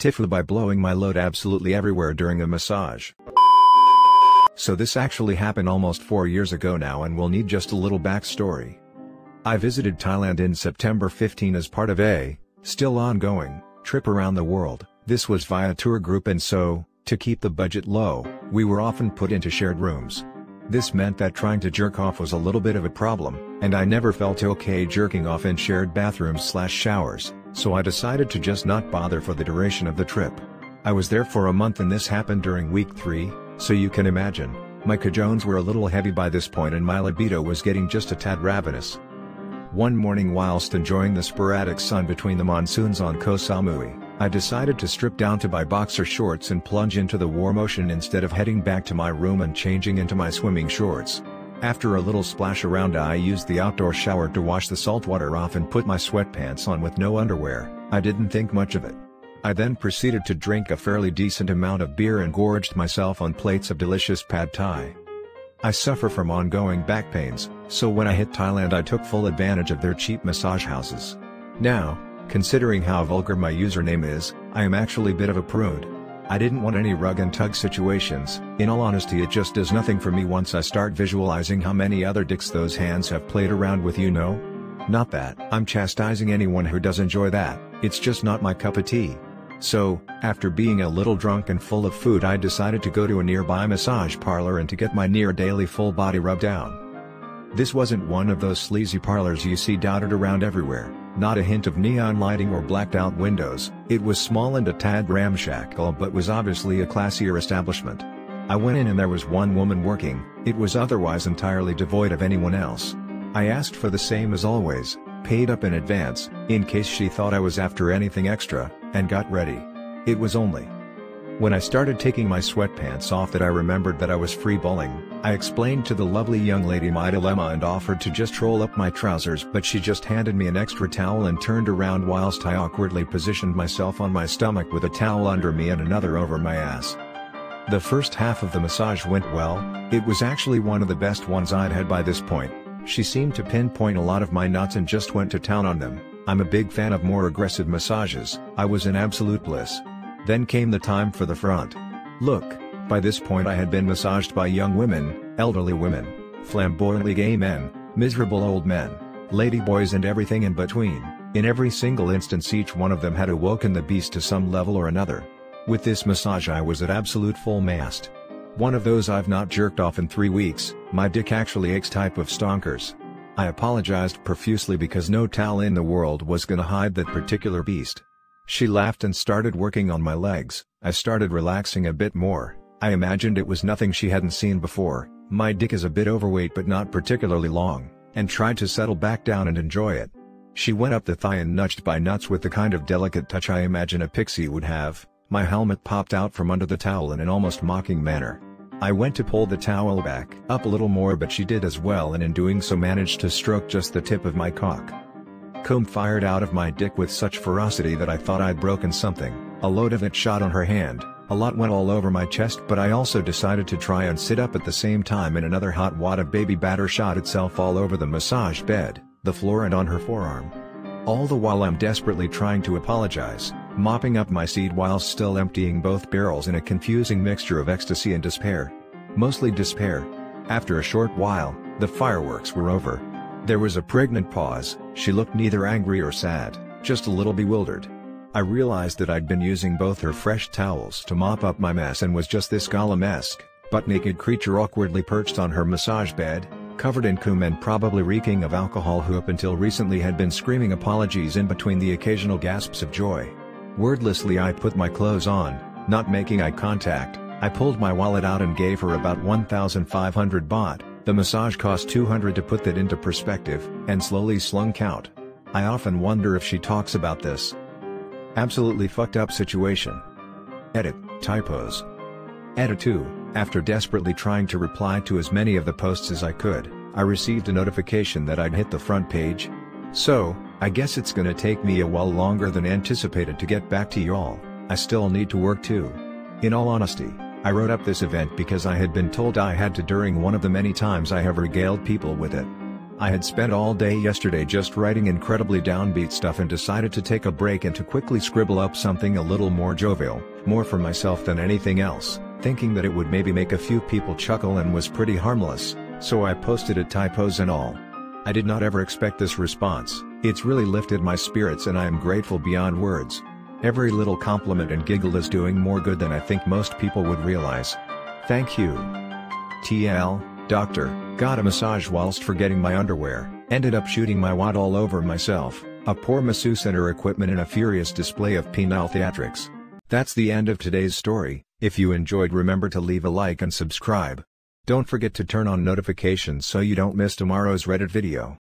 TIFU by blowing my load absolutely everywhere during a massage. So this actually happened almost 4 years ago now and will need just a little backstory. I visited Thailand in September 15 as part of a, still ongoing, trip around the world. This was via tour group, and so, to keep the budget low, we were often put into shared rooms. This meant that trying to jerk off was a little bit of a problem, and I never felt okay jerking off in shared bathrooms/showers, so I decided to just not bother for the duration of the trip. I was there for a month and this happened during week 3, so you can imagine, my cajones were a little heavy by this point and my libido was getting just a tad ravenous. One morning whilst enjoying the sporadic sun between the monsoons on Koh Samui, I decided to strip down to my boxer shorts and plunge into the warm ocean instead of heading back to my room and changing into my swimming shorts. After a little splash around, I used the outdoor shower to wash the salt water off and put my sweatpants on with no underwear. I didn't think much of it. I then proceeded to drink a fairly decent amount of beer and gorged myself on plates of delicious pad thai. I suffer from ongoing back pains, so when I hit Thailand I took full advantage of their cheap massage houses. Now, considering how vulgar my username is, I am actually a bit of a prude. I didn't want any rug and tug situations. In all honesty, it just does nothing for me once I start visualizing how many other dicks those hands have played around with, you know? Not that I'm chastising anyone who does enjoy that, it's just not my cup of tea. So, after being a little drunk and full of food, I decided to go to a nearby massage parlor and to get my near daily full body rub down. This wasn't one of those sleazy parlors you see dotted around everywhere, not a hint of neon lighting or blacked out windows. It was small and a tad ramshackle but was obviously a classier establishment. I went in and there was one woman working. It was otherwise entirely devoid of anyone else. I asked for the same as always, paid up in advance, in case she thought I was after anything extra, and got ready. It was only when I started taking my sweatpants off that I remembered that I was free balling. I explained to the lovely young lady my dilemma and offered to just roll up my trousers, but she just handed me an extra towel and turned around whilst I awkwardly positioned myself on my stomach with a towel under me and another over my ass. The first half of the massage went well. It was actually one of the best ones I'd had by this point. She seemed to pinpoint a lot of my nuts and just went to town on them. I'm a big fan of more aggressive massages. I was in absolute bliss. Then came the time for the front. Look, by this point I had been massaged by young women, elderly women, flamboyantly gay men, miserable old men, ladyboys and everything in between. In every single instance each one of them had awoken the beast to some level or another. With this massage I was at absolute full mast. One of those I've not jerked off in 3 weeks, my dick actually aches type of stonkers. I apologized profusely because no towel in the world was gonna hide that particular beast. She laughed and started working on my legs. I started relaxing a bit more. I imagined it was nothing she hadn't seen before. My dick is a bit overweight but not particularly long, and tried to settle back down and enjoy it. She went up the thigh and nudged by nuts with the kind of delicate touch I imagine a pixie would have. My helmet popped out from under the towel in an almost mocking manner. I went to pull the towel back up a little more, but she did as well, and in doing so managed to stroke just the tip of my cock. Comb fired out of my dick with such ferocity that I thought I'd broken something. A load of it shot on her hand, a lot went all over my chest, but I also decided to try and sit up at the same time, and another hot wad of baby batter shot itself all over the massage bed, the floor and on her forearm. All the while I'm desperately trying to apologize, mopping up my seed whilst still emptying both barrels in a confusing mixture of ecstasy and despair. Mostly despair. After a short while, the fireworks were over. There was a pregnant pause. She looked neither angry or sad, just a little bewildered. I realized that I'd been using both her fresh towels to mop up my mess and was just this Gollum-esque, butt-naked creature awkwardly perched on her massage bed, covered in cum and probably reeking of alcohol, who up until recently had been screaming apologies in between the occasional gasps of joy. Wordlessly I put my clothes on, not making eye contact. I pulled my wallet out and gave her about 1,500 baht. The massage cost 200 to put that into perspective, and slowly slunk out. I often wonder if she talks about this. Absolutely fucked up situation. Edit, typos. Edit 2, after desperately trying to reply to as many of the posts as I could, I received a notification that I'd hit the front page. So, I guess it's gonna take me a while longer than anticipated to get back to y'all. I still need to work too. In all honesty, I wrote up this event because I had been told I had to during one of the many times I have regaled people with it. I had spent all day yesterday just writing incredibly downbeat stuff and decided to take a break and to quickly scribble up something a little more jovial, more for myself than anything else, thinking that it would maybe make a few people chuckle and was pretty harmless, so I posted it typos and all. I did not ever expect this response. It's really lifted my spirits and I am grateful beyond words. Every little compliment and giggle is doing more good than I think most people would realize. Thank you. TL, doctor, got a massage whilst forgetting my underwear, ended up shooting my wad all over myself, a poor masseuse and her equipment in a furious display of penile theatrics. That's the end of today's story. If you enjoyed, remember to leave a like and subscribe. Don't forget to turn on notifications so you don't miss tomorrow's Reddit video.